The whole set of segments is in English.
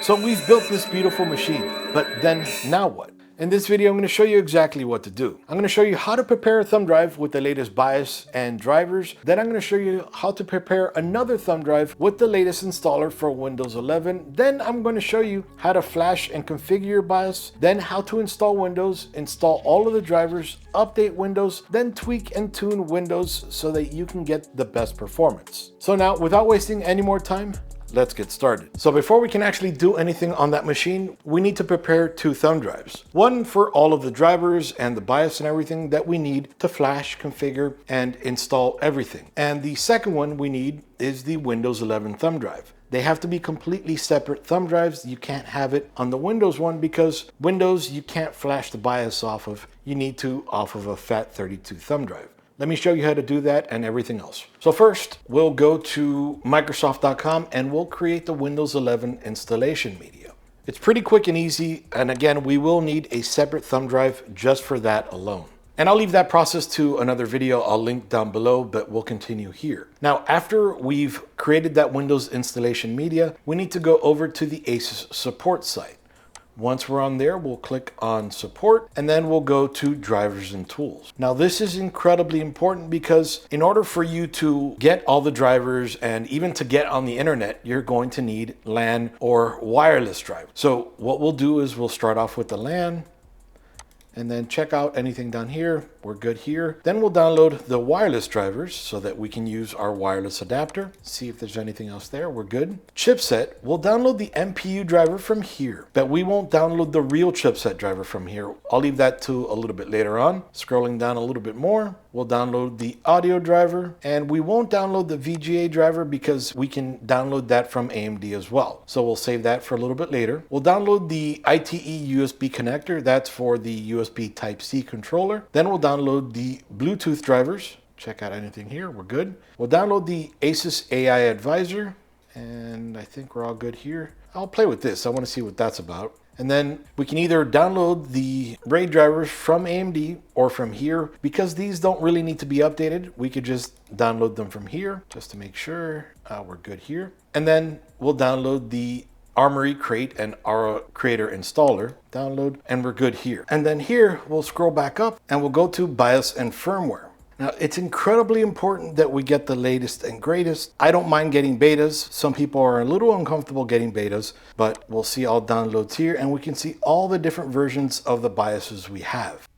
So we've built this beautiful machine, but then now what? In this video, I'm going to show you exactly what to do. I'm going to show you how to prepare a thumb drive with the latest BIOS and drivers. Then I'm going to show you how to prepare another thumb drive with the latest installer for Windows 11. Then I'm going to show you how to flash and configure your BIOS. Then how to install Windows, install all of the drivers, update Windows, then tweak and tune Windows so that you can get the best performance. So now, without wasting any more time, let's get started. So before we can actually do anything on that machine, we need to prepare two thumb drives. One for all of the drivers and the BIOS and everything that we need to flash, configure, and install everything. And the second one we need is the Windows 11 thumb drive. They have to be completely separate thumb drives. You can't have it on the Windows one because Windows you can't flash the BIOS off of. You need to off of a FAT32 thumb drive. Let me show you how to do that and everything else. So first, we'll go to Microsoft.com and we'll create the Windows 11 installation media. It's pretty quick and easy. And again, we will need a separate thumb drive just for that alone. And I'll leave that process to another video I'll link down below, but we'll continue here. Now, after we've created that Windows installation media, we need to go over to the ASUS support site. Once we're on there, we'll click on support and then we'll go to drivers and tools. Now this is incredibly important because in order for you to get all the drivers and even to get on the internet, you're going to need LAN or wireless drivers. So what we'll do is we'll start off with the LAN and then check out anything down here. We're good here. Then we'll download the wireless drivers so that we can use our wireless adapter. See if there's anything else there. We're good. Chipset, we'll download the MPU driver from here, but we won't download the real chipset driver from here. I'll leave that to a little bit later on. Scrolling down a little bit more, we'll download the audio driver, and we won't download the VGA driver because we can download that from AMD as well. So we'll save that for a little bit later. We'll download the ITE USB connector. That's for the USB Type-C controller. Then we'll download the Bluetooth drivers. Check out anything here. We're good. We'll download the ASUS AI Advisor, and I think we're all good here. I'll play with this. I want to see what that's about. And then we can either download the RAID drivers from AMD or from here. Because these don't really need to be updated, we could just download them from here just to make sure we're good here. And then we'll download the Armoury Crate and Aura Creator Installer, download, and we're good here. And then here we'll scroll back up and we'll go to BIOS and firmware. Now, it's incredibly important that we get the latest and greatest. I don't mind getting betas. Some people are a little uncomfortable getting betas, but we'll see all downloads here and we can see all the different versions of the BIOSes we have.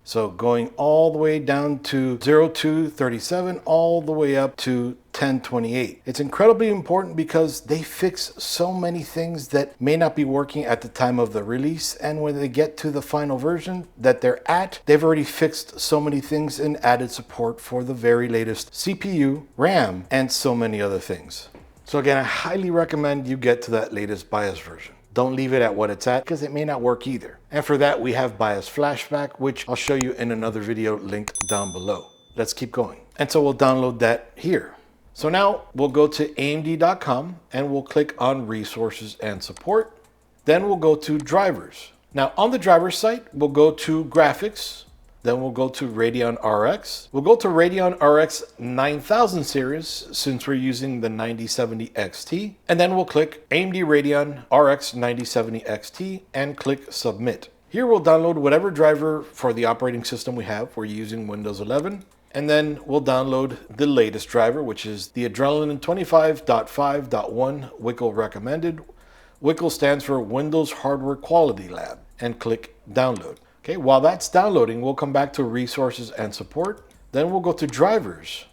So going all the way down to 0237, all the way up to 1028. It's incredibly important because they fix so many things that may not be working at the time of the release. And when they get to the final version that they're at, they've already fixed so many things and added support for the very latest CPU, RAM, and so many other things. So again, I highly recommend you get to that latest BIOS version. Don't leave it at what it's at because it may not work either. And for that, we have BIOS Flashback, which I'll show you in another video linked down below. Let's keep going. And so we'll download that here. So now we'll go to AMD.com and we'll click on Resources and Support. Then we'll go to Drivers. Now on the driver site, we'll go to Graphics. Then we'll go to Radeon RX. We'll go to Radeon RX 9000 series since we're using the 9070 XT. And then we'll click AMD Radeon RX 9070 XT and click Submit. Here we'll download whatever driver for the operating system we have. We're using Windows 11. And then we'll download the latest driver, which is the Adrenaline 25.5.1 WICL recommended. WICL stands for Windows Hardware Quality Lab, and click Download. Okay, while that's downloading, we'll come back to Resources and Support. Then we'll go to Drivers,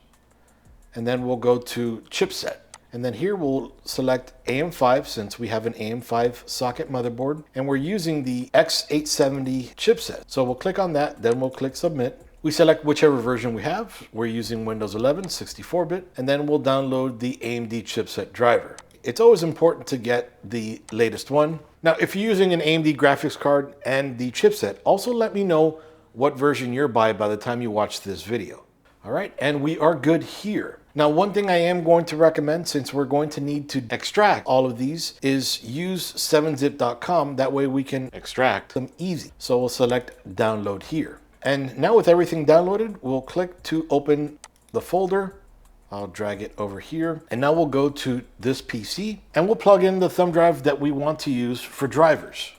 and then we'll go to Chipset. And then here we'll select AM5 since we have an AM5 socket motherboard, and we're using the X870 chipset. So we'll click on that, then we'll click Submit. We select whichever version we have. We're using Windows 11, 64-bit, and then we'll download the AMD Chipset Driver. It's always important to get the latest one. Now, if you're using an AMD graphics card and the chipset, also let me know what version you're by the time you watch this video. All right, and we are good here. Now, one thing I am going to recommend, since we're going to need to extract all of these, is use 7zip.com. That way we can extract them easy. So we'll select Download here. And now with everything downloaded, we'll click to open the folder. I'll drag it over here. And now we'll go to this PC and we'll plug in the thumb drive that we want to use for drivers.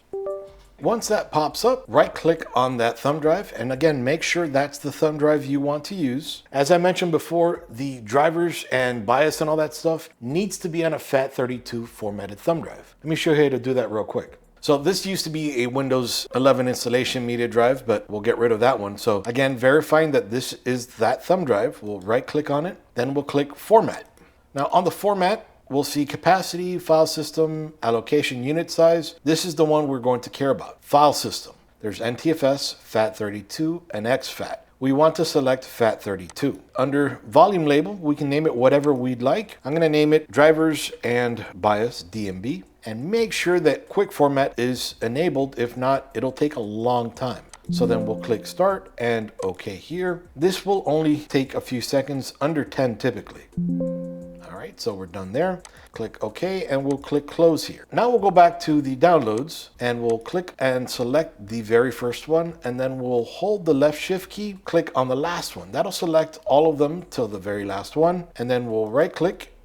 Once that pops up, right click on that thumb drive. And again, make sure that's the thumb drive you want to use. As I mentioned before, the drivers and BIOS and all that stuff needs to be on a FAT32 formatted thumb drive. Let me show you how to do that real quick. So this used to be a Windows 11 installation media drive, but we'll get rid of that one. So again, verifying that this is that thumb drive, we'll right click on it, then we'll click Format. Now on the Format, we'll see capacity, file system, allocation, unit size. This is the one we're going to care about. File system. There's NTFS, FAT32, and exFAT. We want to select FAT32. Under volume label, we can name it whatever we'd like. I'm going to name it Drivers and BIOS DMB. And make sure that quick format is enabled. If not, it'll take a long time. So then we'll click start and OK here. This will only take a few seconds, under 10 typically. All right, so we're done there. Click OK and we'll click close here. Now we'll go back to the downloads and we'll click and select the very first one, and then we'll hold the left shift key, click on the last one. That'll select all of them till the very last one, and then we'll right click,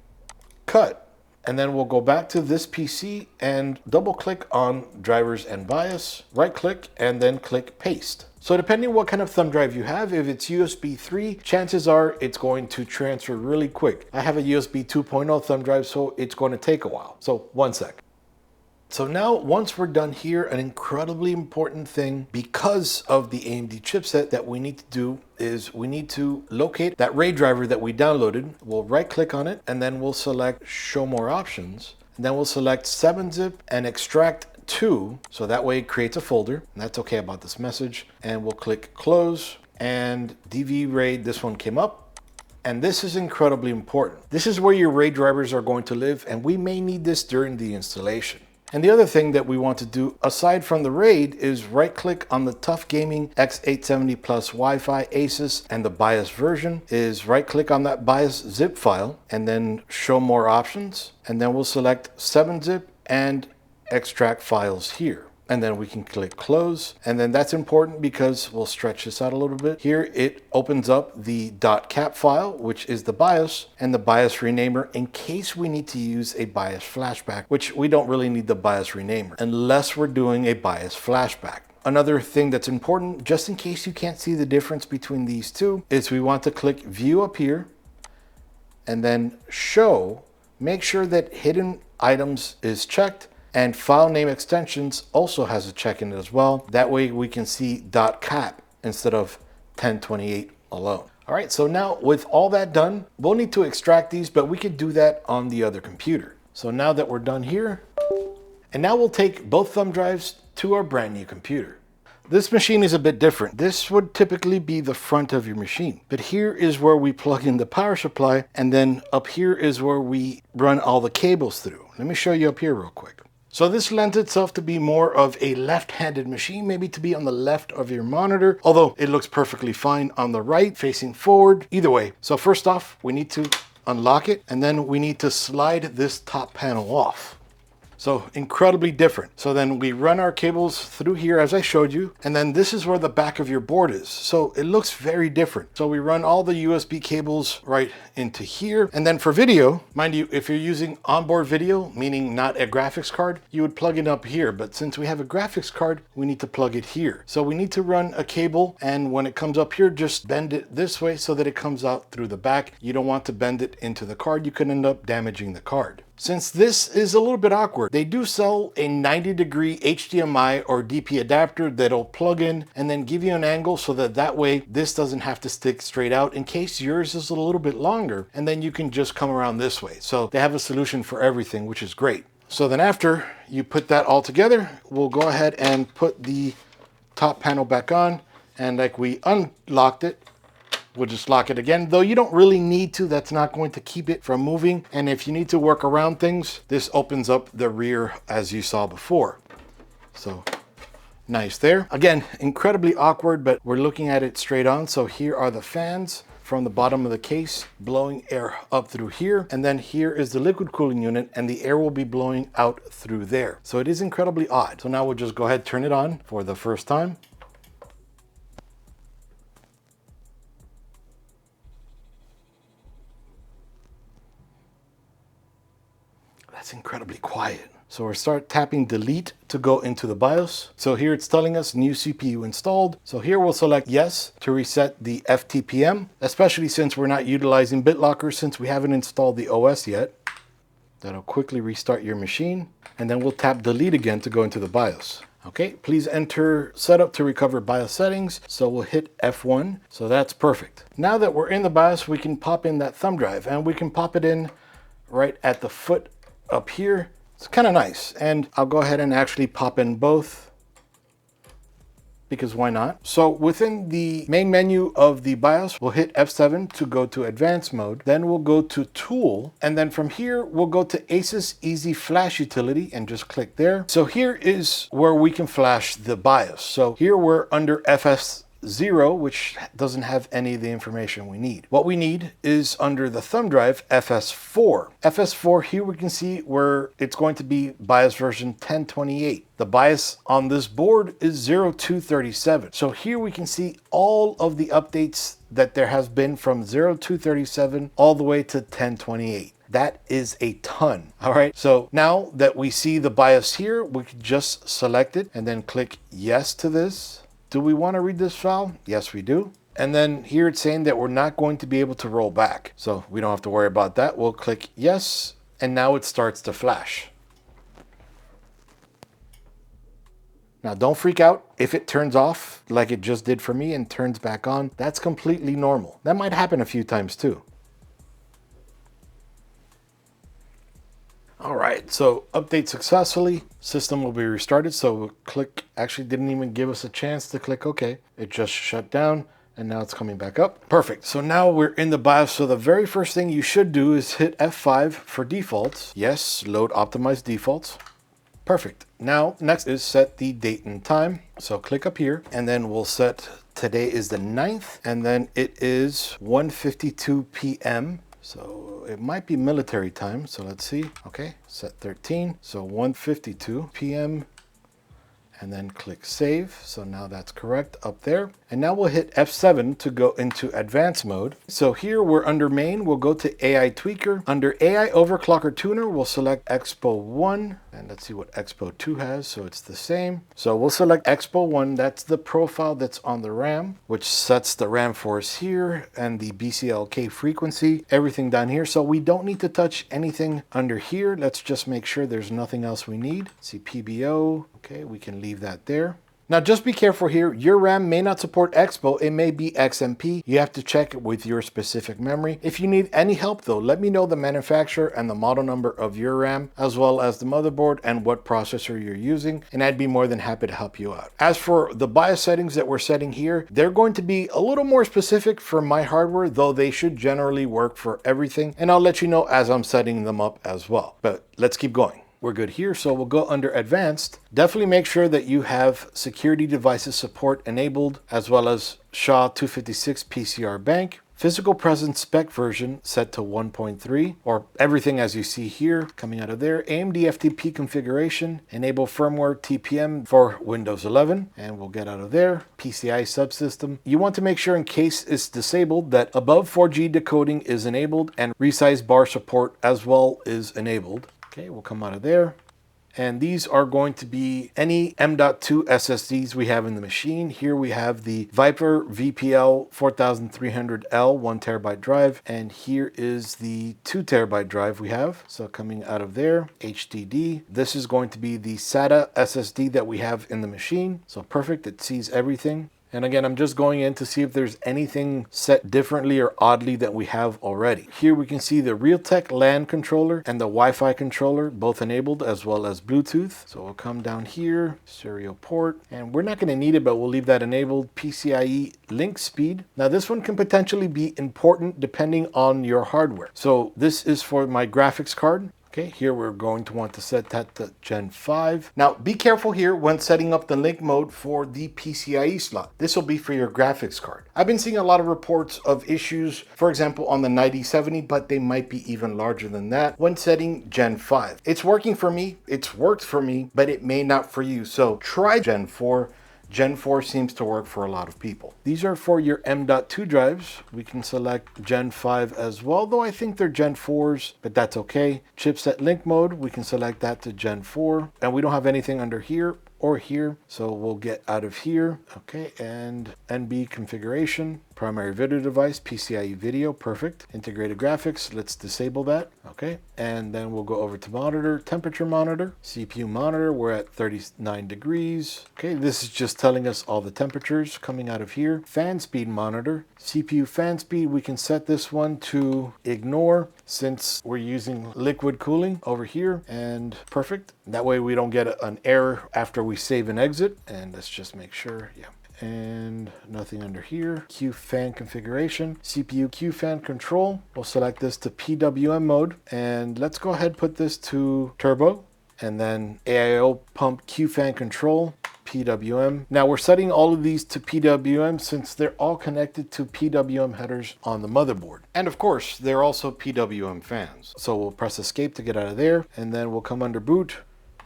cut. And then we'll go back to this PC and double click on drivers and BIOS, right click, and then click paste. So depending on what kind of thumb drive you have, if it's USB 3, chances are it's going to transfer really quick. I have a USB 2.0 thumb drive, so it's going to take a while. So one sec. So now once we're done here, an incredibly important thing because of the AMD chipset that we need to do is we need to locate that RAID driver that we downloaded. We'll right click on it and then we'll select show more options. And then we'll select 7-zip and extract to, so that way it creates a folder. And that's okay about this message. And we'll click close, and DV RAID, this one came up. And this is incredibly important. This is where your RAID drivers are going to live, and we may need this during the installation. And the other thing that we want to do aside from the RAID is right click on the TUF Gaming X870 plus Wi-Fi ASUS, and the BIOS version is right click on that BIOS zip file and then show more options. And then we'll select 7-zip and extract files here. And then we can click close. And then that's important because we'll stretch this out a little bit. Here it opens up the .cap file, which is the BIOS, and the BIOS renamer in case we need to use a BIOS flashback, which we don't really need the BIOS renamer unless we're doing a BIOS flashback. Another thing that's important, just in case you can't see the difference between these two, is we want to click view up here and then show. Make sure that hidden items is checked. And file name extensions also has a check in it as well. That way we can see .cap instead of 1028 alone. All right, so now with all that done, we'll need to extract these, but we could do that on the other computer. So now that we're done here, and now we'll take both thumb drives to our brand new computer. This machine is a bit different. This would typically be the front of your machine, but here is where we plug in the power supply, and then up here is where we run all the cables through. Let me show you up here real quick. So this lends itself to be more of a left-handed machine, maybe to be on the left of your monitor, although it looks perfectly fine on the right, facing forward, either way. So first off, we need to unlock it, and then we need to slide this top panel off. So incredibly different. So then we run our cables through here as I showed you, and then this is where the back of your board is. So it looks very different. So we run all the USB cables right into here. And then for video, mind you, if you're using onboard video, meaning not a graphics card, you would plug it up here. But since we have a graphics card, we need to plug it here. So we need to run a cable, and when it comes up here, just bend it this way so that it comes out through the back. You don't want to bend it into the card. You could end up damaging the card. Since this is a little bit awkward, they do sell a 90-degree HDMI or DP adapter that'll plug in and then give you an angle so that way this doesn't have to stick straight out in case yours is a little bit longer, and then you can just come around this way. So they have a solution for everything, which is great. So then after you put that all together, we'll go ahead and put the top panel back on, and like we unlocked it, we'll just lock it again, though you don't really need to. That's not going to keep it from moving. And if you need to work around things, this opens up the rear as you saw before. So nice there. Again, incredibly awkward, but we're looking at it straight on. So here are the fans from the bottom of the case blowing air up through here. And then here is the liquid cooling unit, and the air will be blowing out through there. So it is incredibly odd. So now we'll just go ahead and turn it on for the first time. it's incredibly quiet. So we'll start tapping delete to go into the BIOS. So here it's telling us new CPU installed. So here we'll select yes to reset the FTPM, especially since we're not utilizing BitLocker since we haven't installed the OS yet. That'll quickly restart your machine. And then we'll tap delete again to go into the BIOS. Okay, please enter setup to recover BIOS settings. So we'll hit F1. So that's perfect. Now that we're in the BIOS, we can pop in that thumb drive, and we can pop it in right at the foot up here. It's kind of nice, and I'll go ahead and actually pop in both because why not? So within the main menu of the BIOS, we'll hit F7 to go to advanced mode. Then we'll go to tool, and then from here we'll go to ASUS Easy Flash Utility and just click there. So here is where we can flash the BIOS. So here we're under FS0, which doesn't have any of the information we need. What we need is under the thumb drive, FS4. FS4, here we can see where it's going to be BIOS version 1028. The BIOS on this board is 0237. So here we can see all of the updates that there has been from 0237 all the way to 1028. That is a ton. All right. So now that we see the BIOS here, we can just select it and then click yes to this. Do we want to read this file? Yes, we do. And then here it's saying that we're not going to be able to roll back. So we don't have to worry about that. We'll click yes. And now it starts to flash. Now don't freak out if it turns off like it just did for me and turns back on. That's completely normal. That might happen a few times too. All right, so update successfully. System will be restarted. So we'll click, actually didn't even give us a chance to click OK. It just shut down and now it's coming back up. Perfect. So now we're in the BIOS. So the very first thing you should do is hit F5 for defaults. Yes, load optimized defaults. Perfect. Now, next is set the date and time. So click up here and then we'll set today is the 9th and then it is 1:52 p.m. So it might be military time. So let's see. Okay, set 13. So 1:52 p.m. and then click save. So now that's correct up there. And now we'll hit F7 to go into advanced mode. So here we're under main, we'll go to AI tweaker. Under AI overclocker tuner, we'll select Expo 1. And let's see what Expo 2 has. So it's the same. So we'll select Expo 1. That's the profile that's on the RAM, which sets the RAM for us here and the BCLK frequency, everything down here. So we don't need to touch anything under here. Let's just make sure there's nothing else we need. Let's see PBO. Okay, we can leave that there. Now just be careful here. Your RAM may not support Expo. It may be XMP. You have to check it with your specific memory. If you need any help though, let me know the manufacturer and the model number of your RAM, as well as the motherboard and what processor you're using, and I'd be more than happy to help you out. As for the BIOS settings that we're setting here, they're going to be a little more specific for my hardware, though they should generally work for everything. And I'll let you know as I'm setting them up as well. But let's keep going. We're good here, so we'll go under advanced. Definitely make sure that you have security devices support enabled, as well as SHA-256 PCR bank. Physical presence spec version set to 1.3, or everything as you see here coming out of there. AMD FTP configuration, enable firmware TPM for Windows 11, and we'll get out of there. PCI subsystem. You want to make sure in case it's disabled that above 4G decoding is enabled and resize bar support as well is enabled. Okay, we'll come out of there. And these are going to be any M.2 SSDs we have in the machine. Here we have the Viper VPL 4300L 1TB drive. And here is the 2TB drive we have. So coming out of there, HDD. This is going to be the SATA SSD that we have in the machine. So perfect, it sees everything. And again, I'm just going in to see if there's anything set differently or oddly that we have already. Here we can see the Realtek LAN controller and the Wi-Fi controller, both enabled, as well as Bluetooth. So we'll come down here, serial port, and we're not going to need it, but we'll leave that enabled. PCIe link speed. Now this one can potentially be important depending on your hardware. So this is for my graphics card. Okay, here we're going to want to set that to Gen 5. Now, be careful here when setting up the link mode for the PCIe slot. This will be for your graphics card. I've been seeing a lot of reports of issues, for example, on the 9070, but they might be even larger than that when setting Gen 5. It's working for me, it's worked for me, but it may not for you. So try Gen 4. Gen 4 seems to work for a lot of people. These are for your M.2 drives. We can select Gen 5 as well, though I think they're Gen 4s, but that's okay. Chipset link mode, we can select that to Gen 4, and we don't have anything under here or here, so we'll get out of here. Okay, and NB configuration, primary video device, PCIe video, perfect. Integrated graphics, let's disable that. Okay, and then we'll go over to monitor, temperature monitor, CPU monitor, we're at 39 degrees. Okay, this is just telling us all the temperatures coming out of here. Fan speed monitor, CPU fan speed, we can set this one to ignore since we're using liquid cooling over here, and perfect. That way we don't get an error after we save and exit. And let's just make sure, yeah. And nothing under here. Q fan configuration, CPU Q fan control. We'll select this to PWM mode, and let's go ahead and put this to turbo, and then AIO pump Q fan control, PWM. Now we're setting all of these to PWM since they're all connected to PWM headers on the motherboard. And of course, they're also PWM fans. So we'll press escape to get out of there, and then we'll come under boot.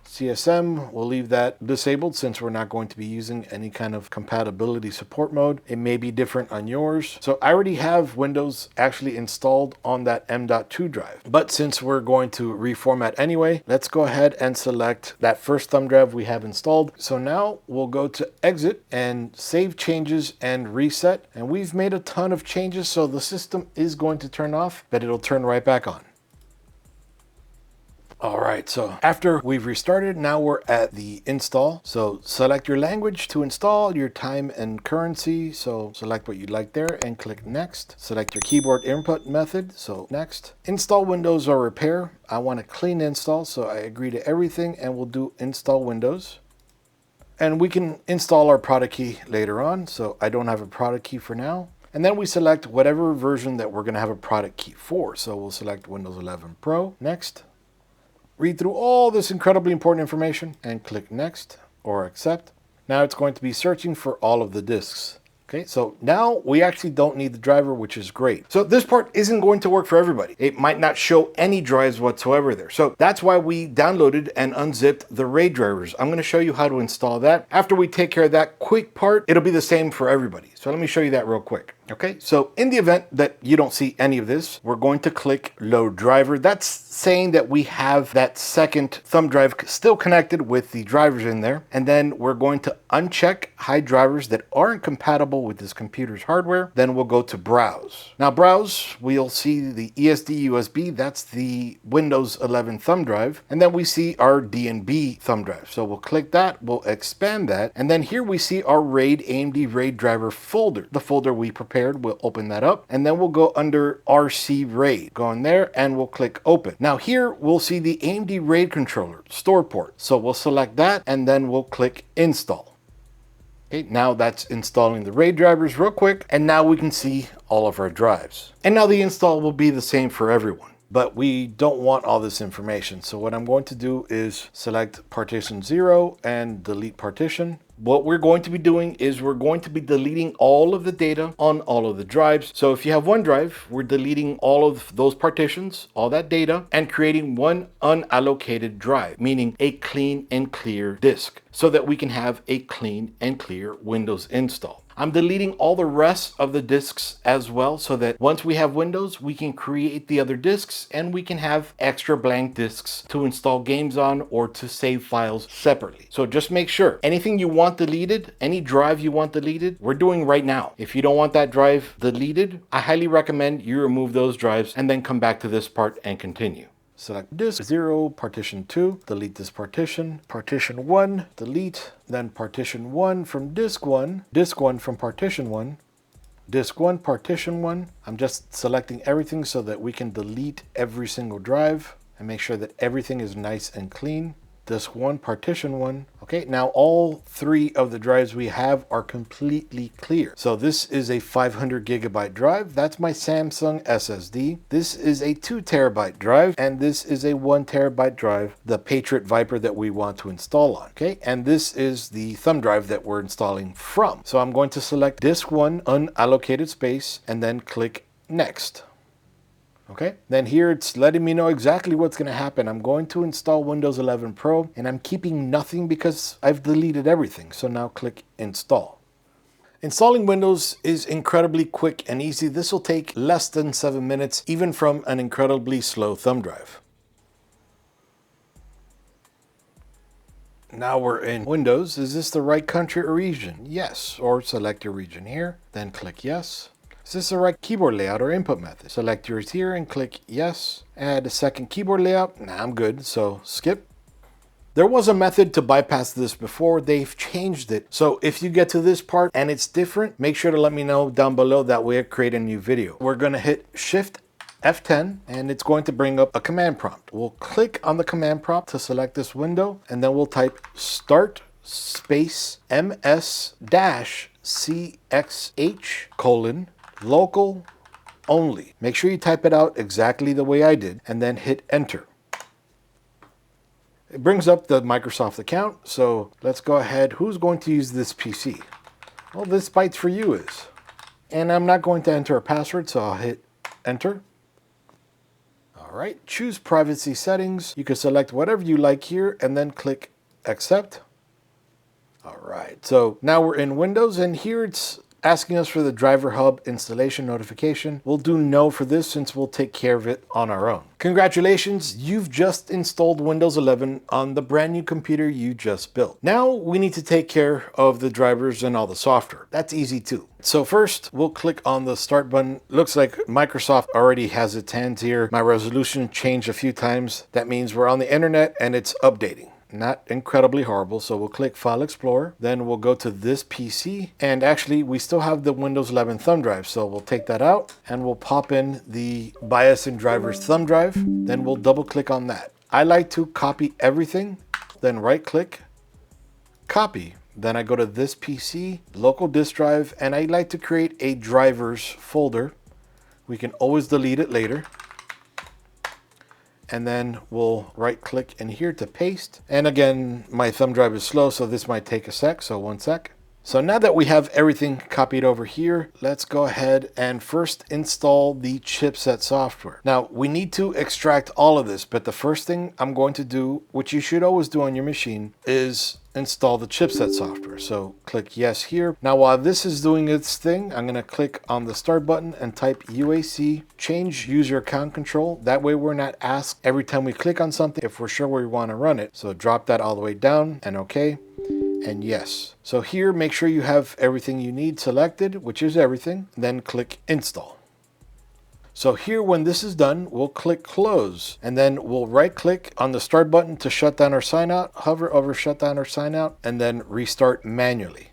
CSM, we'll leave that disabled since we're not going to be using any kind of compatibility support mode. It may be different on yours. So I already have Windows actually installed on that M.2 drive. But since we're going to reformat anyway, let's go ahead and select that first thumb drive we have installed. So now we'll go to exit and save changes and reset. And we've made a ton of changes, so the system is going to turn off, but it'll turn right back on. All right, so after we've restarted, now we're at the install. So select your language to install, your time and currency. So select what you'd like there and click next. Select your keyboard input method, so next. Install Windows or repair. I want a clean install, so I agree to everything and we'll do install Windows. And we can install our product key later on, so I don't have a product key for now. And then we select whatever version that we're gonna have a product key for. So we'll select Windows 11 Pro, next. Read through all this incredibly important information and click next or accept. Now it's going to be searching for all of the disks. Okay, so now we actually don't need the driver, which is great. So this part isn't going to work for everybody. It might not show any drives whatsoever there. So that's why we downloaded and unzipped the RAID drivers. I'm going to show you how to install that. After we take care of that quick part, it'll be the same for everybody. So let me show you that real quick. Okay, so in the event that you don't see any of this, we're going to click load driver. That's saying that we have that second thumb drive still connected with the drivers in there. And then we're going to uncheck hide drivers that aren't compatible with this computer's hardware. Then we'll go to browse. Now browse, we'll see the ESD USB, that's the Windows 11 thumb drive. And then we see our D&B thumb drive. So we'll click that, we'll expand that. And then here we see our RAID, AMD RAID driver folder, the folder we prepared. We'll open that up, and then we'll go under RC RAID. Go in there and we'll click open. Now here we'll see the AMD RAID controller store port. So we'll select that and then we'll click install. Okay, now that's installing the RAID drivers real quick, and now we can see all of our drives. And now the install will be the same for everyone. But we don't want all this information. So what I'm going to do is select partition 0 and delete partition. What we're going to be doing is we're going to be deleting all of the data on all of the drives. So if you have one drive, we're deleting all of those partitions, all that data, and creating one unallocated drive, meaning a clean and clear disk, so that we can have a clean and clear Windows install. I'm deleting all the rest of the disks as well, so that once we have Windows, we can create the other disks and we can have extra blank disks to install games on or to save files separately. So just make sure anything you want deleted, any drive you want deleted, we're doing right now. If you don't want that drive deleted, I highly recommend you remove those drives and then come back to this part and continue. Select disk 0, partition 2, delete this partition, partition 1, delete, then partition 1 from disk 1 from partition 1, disk 1, partition 1. I'm just selecting everything so that we can delete every single drive and make sure that everything is nice and clean. Disk 1, partition 1. Okay, now all three of the drives we have are completely clear. So this is a 500 gigabyte drive. That's my Samsung SSD. This is a 2 terabyte drive, and this is a 1 terabyte drive, the Patriot Viper that we want to install on. Okay, and this is the thumb drive that we're installing from. So I'm going to select disk 1, unallocated space, and then click next. Okay, then here it's letting me know exactly what's going to happen. I'm going to install Windows 11 Pro and I'm keeping nothing because I've deleted everything. So now click install. Installing Windows is incredibly quick and easy. This will take less than 7 minutes, even from an incredibly slow thumb drive. Now we're in Windows. Is this the right country or region? Yes, or select your region here, then click yes. Is this the right keyboard layout or input method? Select yours here and click yes. Add a second keyboard layout. Nah, I'm good, so skip. There was a method to bypass this before. They've changed it. So if you get to this part and it's different, make sure to let me know down below. That way I create a new video. We're gonna hit Shift F10 and it's going to bring up a command prompt. We'll click on the command prompt to select this window and then we'll type start space ms-cxh : local only. Make sure you type it out exactly the way I did and then hit enter. It brings up the Microsoft account. So let's go ahead. Who's going to use this PC? Well, ThisBytesForYou is. And I'm not going to enter a password, so I'll hit enter. All right, choose privacy settings. You can select whatever you like here and then click accept. All right, so now we're in Windows and here it's asking us for the driver hub installation notification. We'll do no for this since we'll take care of it on our own. Congratulations, you've just installed Windows 11 on the brand new computer you just built. Now we need to take care of the drivers and all the software. That's easy too. So first we'll click on the start button. Looks like Microsoft already has its hands here. My resolution changed a few times. That means we're on the internet and it's updating. Not incredibly horrible. So we'll click File Explorer, then we'll go to this PC, and actually we still have the Windows 11 thumb drive, so we'll take that out and we'll pop in the BIOS and drivers thumb drive. Then we'll double click on that. I like to copy everything, then right click, copy. Then I go to this PC, local disk drive, and I like to create a drivers folder. We can always delete it later. And then we'll right click in here to paste. And again, my thumb drive is slow, so this might take a sec, so 1 sec. So now that we have everything copied over here, let's go ahead and first install the chipset software. Now we need to extract all of this, but the first thing I'm going to do, which you should always do on your machine, is install the chipset software. So click yes here. Now while this is doing its thing, I'm gonna click on the start button and type UAC, change user account control. That way we're not asked every time we click on something if we're sure we wanna run it. So drop that all the way down and okay. And yes. So here, make sure you have everything you need selected, which is everything, then click install. So here, when this is done, we'll click close and then we'll right click on the start button to shut down or sign out, hover over shut down or sign out, and then restart manually.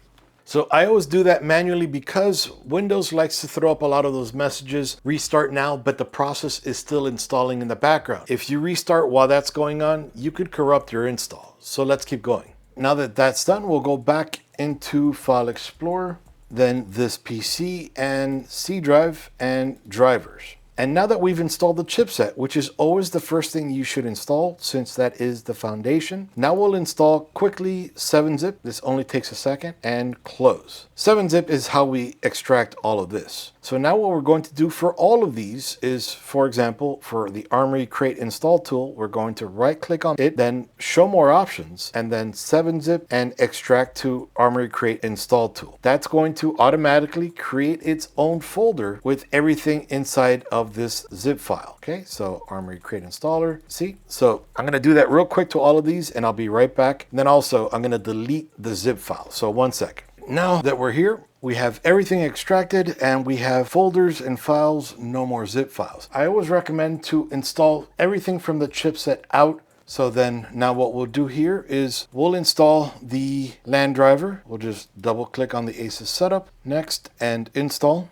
So I always do that manually because Windows likes to throw up a lot of those messages, restart now, but the process is still installing in the background. If you restart while that's going on, you could corrupt your install. So let's keep going. Now that that's done, we'll go back into File Explorer, then this PC and C drive and drivers. And now that we've installed the chipset, which is always the first thing you should install since that is the foundation, now we'll install quickly 7-zip. This only takes a second, and close. 7-zip is how we extract all of this. So now what we're going to do for all of these is, for example, for the Armoury Create Install tool, we're going to right click on it, then show more options, and then 7-zip and extract to Armoury Create Install tool. That's going to automatically create its own folder with everything inside of this zip file. Okay, so Armoury Create Installer, see? So I'm gonna do that real quick to all of these and I'll be right back. And then also I'm gonna delete the zip file. So 1 sec. Now that we're here, we have everything extracted and we have folders and files, no more zip files. I always recommend to install everything from the chipset out. So then now what we'll do here is we'll install the LAN driver. We'll just double click on the ASUS setup, next, and install,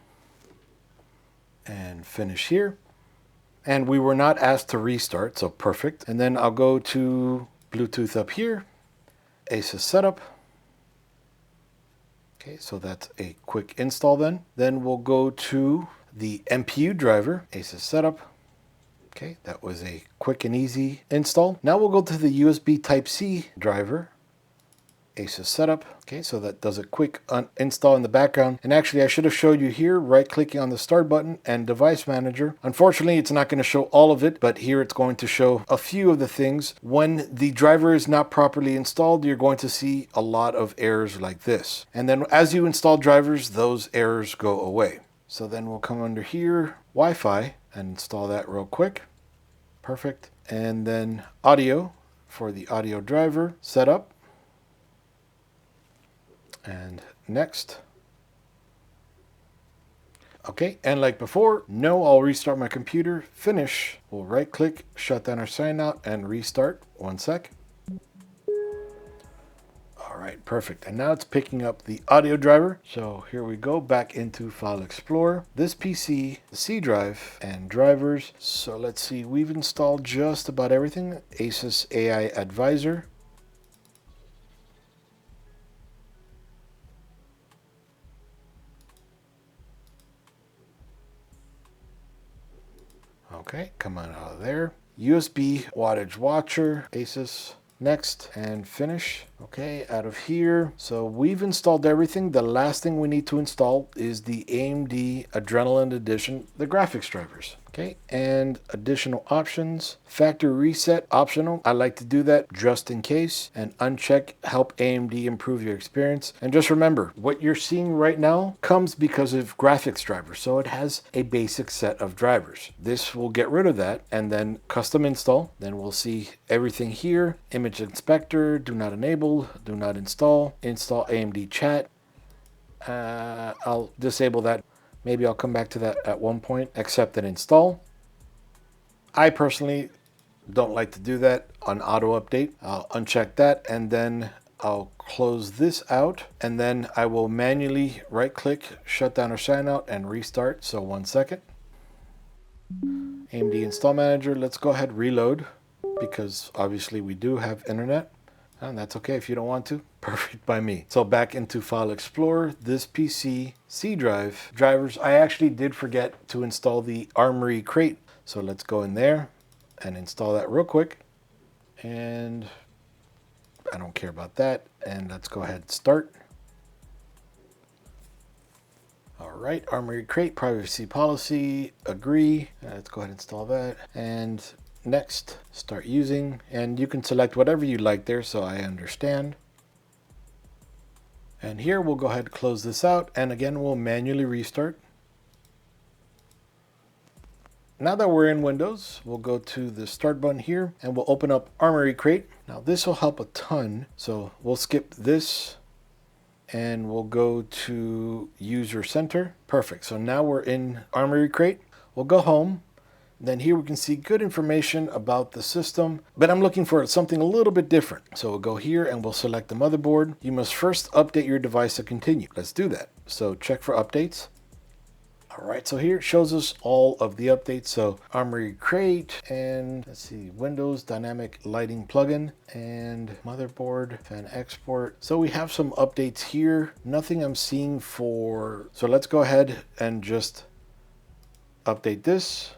and finish here. And we were not asked to restart, so perfect. And then I'll go to Bluetooth up here, ASUS setup. Okay, so that's a quick install then. Then we'll go to the MPU driver, ASUS setup. Okay, that was a quick and easy install. Now we'll go to the USB Type-C driver. ASUS setup. Okay, so that does a quick install in the background. And actually, I should have showed you here, right-clicking on the start button and device manager. Unfortunately, it's not going to show all of it, but here it's going to show a few of the things. When the driver is not properly installed, you're going to see a lot of errors like this. And then as you install drivers, those errors go away. So then we'll come under here, Wi-Fi, and install that real quick. Perfect. And then audio for the audio driver setup. And next. Okay, and like before, no, I'll restart my computer. Finish. We'll right click, shut down our sign out, and restart. 1 sec. All right, perfect. And now it's picking up the audio driver. So here we go, back into File Explorer. This PC, the C drive, and drivers. So let's see, we've installed just about everything. ASUS AI Advisor. Okay, come on out of there. USB wattage watcher, ASUS. Next, and finish. Okay, out of here. So we've installed everything. The last thing we need to install is the AMD Adrenalin Edition, the graphics drivers. Okay, and additional options. Factory reset, optional. I like to do that just in case. And uncheck, help AMD improve your experience. And just remember, what you're seeing right now comes because of graphics drivers. So it has a basic set of drivers. This will get rid of that and then custom install. Then we'll see everything here. Image inspector, do not enable, do not install. Install AMD chat. I'll disable that. Maybe I'll come back to that at one point. Accept and install. I personally don't like to do that on auto update. I'll uncheck that and then I'll close this out and then I will manually right click, shut down or sign out and restart. So 1 second. AMD install manager. Let's go ahead, reload, because obviously we do have internet. And that's okay if you don't want to. Perfect by me. So back into File Explorer, this PC, C drive, drivers. I actually did forget to install the Armoury crate. So let's go in there and install that real quick. And I don't care about that. And let's go ahead and start. All right, Armoury crate, privacy policy, agree. Let's go ahead and install that. And next, start using, and you can select whatever you like there, so I understand. And here we'll go ahead and close this out, and again we'll manually restart. Now that we're in Windows, we'll go to the start button here and we'll open up Armoury crate. Now this will help a ton, so we'll skip this and we'll go to user center. Perfect. So now we're in Armoury crate. We'll go home. Then here we can see good information about the system, but I'm looking for something a little bit different. So we'll go here and we'll select the motherboard. You must first update your device to continue. Let's do that. So check for updates. All right, so here it shows us all of the updates. So Armoury crate and let's see, Windows dynamic lighting plugin and motherboard fan export. So we have some updates here. Nothing I'm seeing for, so let's go ahead and just update this.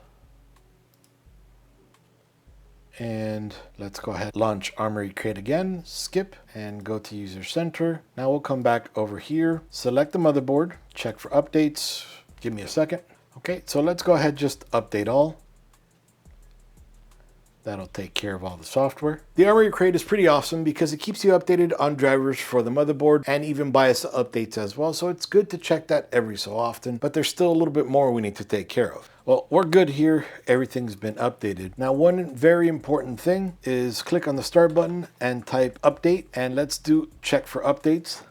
And let's go ahead, launch Armoury crate again, skip and go to user center. Now we'll come back over here, select the motherboard, check for updates. Give me a second. Okay, so let's go ahead, just update all. That'll take care of all the software. The Armoury crate is pretty awesome because it keeps you updated on drivers for the motherboard and even BIOS updates as well. So it's good to check that every so often, but there's still a little bit more we need to take care of. Well, we're good here. Everything's been updated. Now, one very important thing is click on the start button and type update, and let's do check for updates.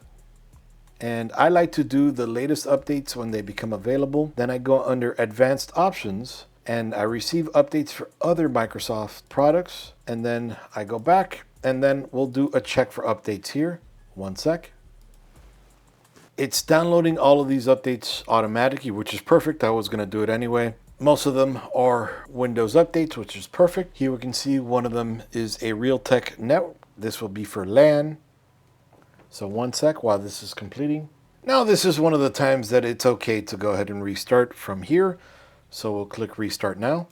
And I like to do the latest updates when they become available. Then I go under advanced options and I receive updates for other Microsoft products. And then I go back and then we'll do a check for updates here. 1 sec. It's downloading all of these updates automatically, which is perfect. I was going to do it anyway. Most of them are Windows updates, which is perfect. Here we can see one of them is a Realtek Net. This will be for LAN. So 1 sec while this is completing. Now this is one of the times that it's okay to go ahead and restart from here. So we'll click restart now.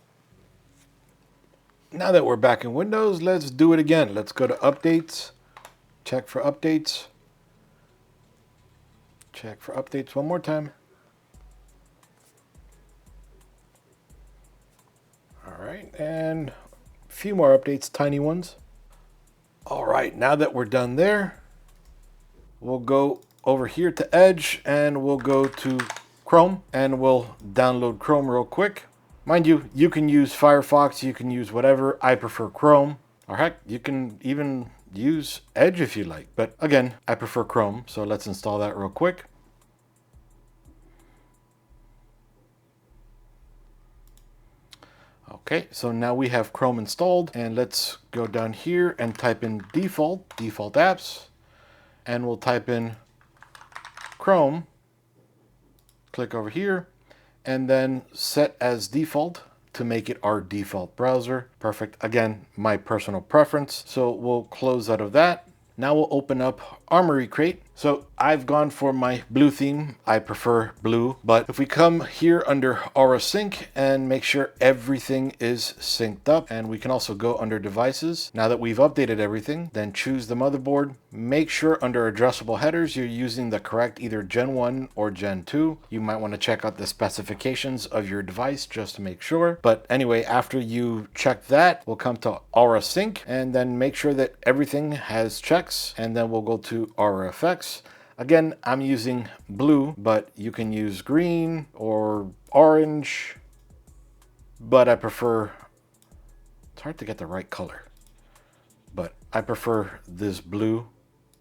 Now that we're back in Windows, let's do it again. Let's go to updates, Check for updates. Check for updates one more time. All right, and a few more updates, tiny ones. All right, now that we're done there, we'll go over here to Edge and we'll go to Chrome and we'll download Chrome real quick. Mind you, you can use Firefox, you can use whatever. I prefer Chrome, or heck, you can even use Edge if you like. But again, I prefer Chrome, so let's install that real quick. Okay, so now we have Chrome installed, and let's go down here and type in default apps, and we'll type in Chrome, click over here, and then set as default to make it our default browser. Perfect. Again, my personal preference. So we'll close out of that. Now we'll open up Armoury Crate. So I've gone for my blue theme. I prefer blue, but if we come here under Aura Sync and make sure everything is synced up, and we can also go under devices. Now that we've updated everything, then choose the motherboard. Make sure under addressable headers, you're using the correct either Gen 1 or Gen 2. You might want to check out the specifications of your device just to make sure. But anyway, after you check that, we'll come to Aura Sync and then make sure that everything has checks, and then we'll go to Aura Effects. Again, I'm using blue, but you can use green or orange, but I prefer, it's hard to get the right color, but I prefer this blue.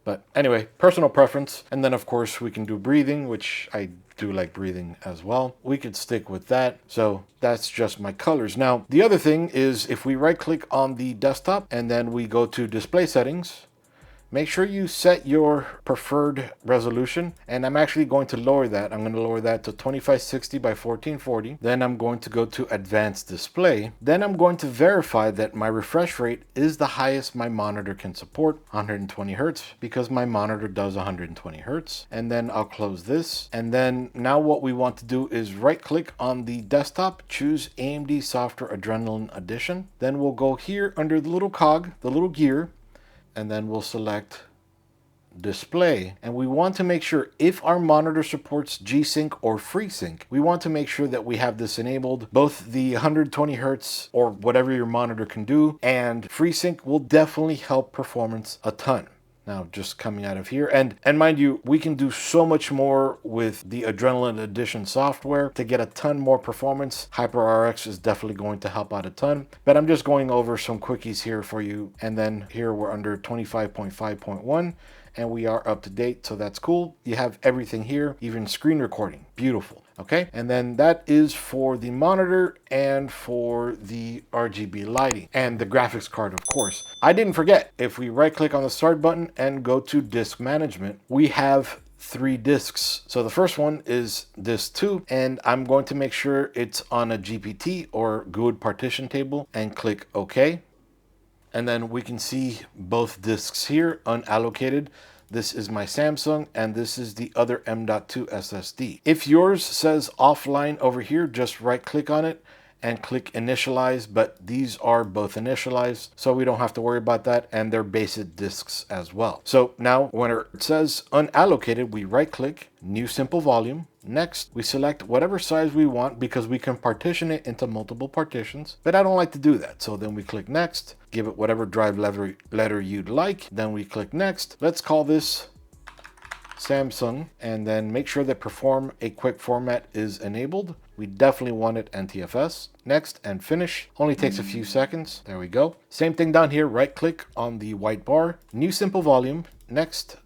But anyway, personal preference. And then of course we can do breathing, which I do like breathing as well. We could stick with that. So that's just my colors. Now, the other thing is if we right click on the desktop and then we go to display settings, make sure you set your preferred resolution, and I'm actually going to lower that. I'm going to lower that to 2560 by 1440. Then I'm going to go to advanced display. Then I'm going to verify that my refresh rate is the highest my monitor can support, 120 Hertz, because my monitor does 120 Hertz. And then I'll close this. And then now what we want to do is right click on the desktop, choose AMD Software Adrenaline Edition. Then we'll go here under the little cog, the little gear, and then we'll select display. And we want to make sure if our monitor supports Gsync or FreeSync, we want to make sure that we have this enabled. Both the 120 Hertz or whatever your monitor can do and FreeSync will definitely help performance a ton. Now just coming out of here, and mind you, we can do so much more with the Adrenaline Edition software to get a ton more performance. HyperRX is definitely going to help out a ton, but I'm just going over some quickies here for you. And then here we're under 25.5.1 and we are up to date, so that's cool. You have everything here, even screen recording, beautiful. Okay, and then that is for the monitor and for the RGB lighting and the graphics card, of course. I didn't forget, if we right click on the start button and go to disk management, we have 3 disks. So the first one is disk 2, and I'm going to make sure it's on a GPT or GUID partition table and click OK. And then we can see both disks here unallocated. This is my Samsung, and this is the other M.2 SSD. If yours says offline over here, just right click on it and click initialize, but these are both initialized, so we don't have to worry about that, and they're basic disks as well. So now when it says unallocated, we right click, new simple volume. Next, we select whatever size we want because we can partition it into multiple partitions, but I don't like to do that. So then we click next, give it whatever drive letter you'd like. Then we click next. Let's call this Samsung, and then make sure that perform a quick format is enabled. We definitely want it NTFS. Next and finish. Only takes a few seconds. There we go. Same thing down here, right click on the white bar, new simple volume, next,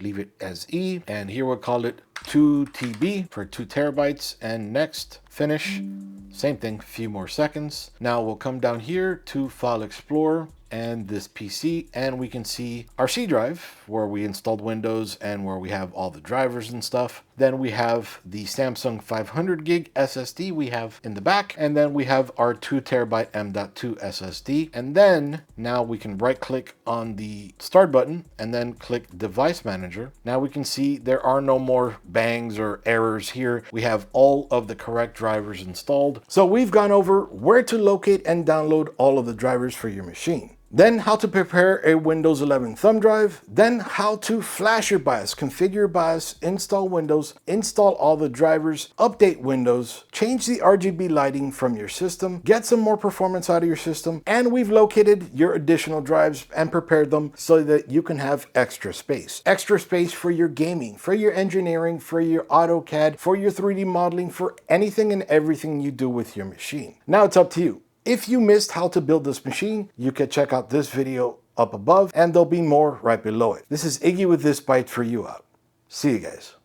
leave it as E, and here we'll call it 2 TB for 2 terabytes, and next, finish. Same thing, few more seconds. Now we'll come down here to File Explorer and this PC, and we can see our C drive where we installed Windows and where we have all the drivers and stuff. Then we have the Samsung 500 gig SSD we have in the back, and then we have our 2 terabyte M.2 SSD. And then now we can right click on the start button and then click Device Manager. Now we can see there are no more bangs or errors here. We have all of the correct drivers installed. So we've gone over where to locate and download all of the drivers for your machine. then how to prepare a Windows 11 thumb drive, then how to flash your BIOS, configure your BIOS, install Windows, install all the drivers, update Windows, change the RGB lighting from your system, get some more performance out of your system, and we've located your additional drives and prepared them so that you can have extra space. Extra space for your gaming, for your engineering, for your AutoCAD, for your 3D modeling, for anything and everything you do with your machine. Now it's up to you. If you missed how to build this machine, you can check out this video up above and there'll be more right below it. This is Iggy with ThisBytesForYou out. See you guys.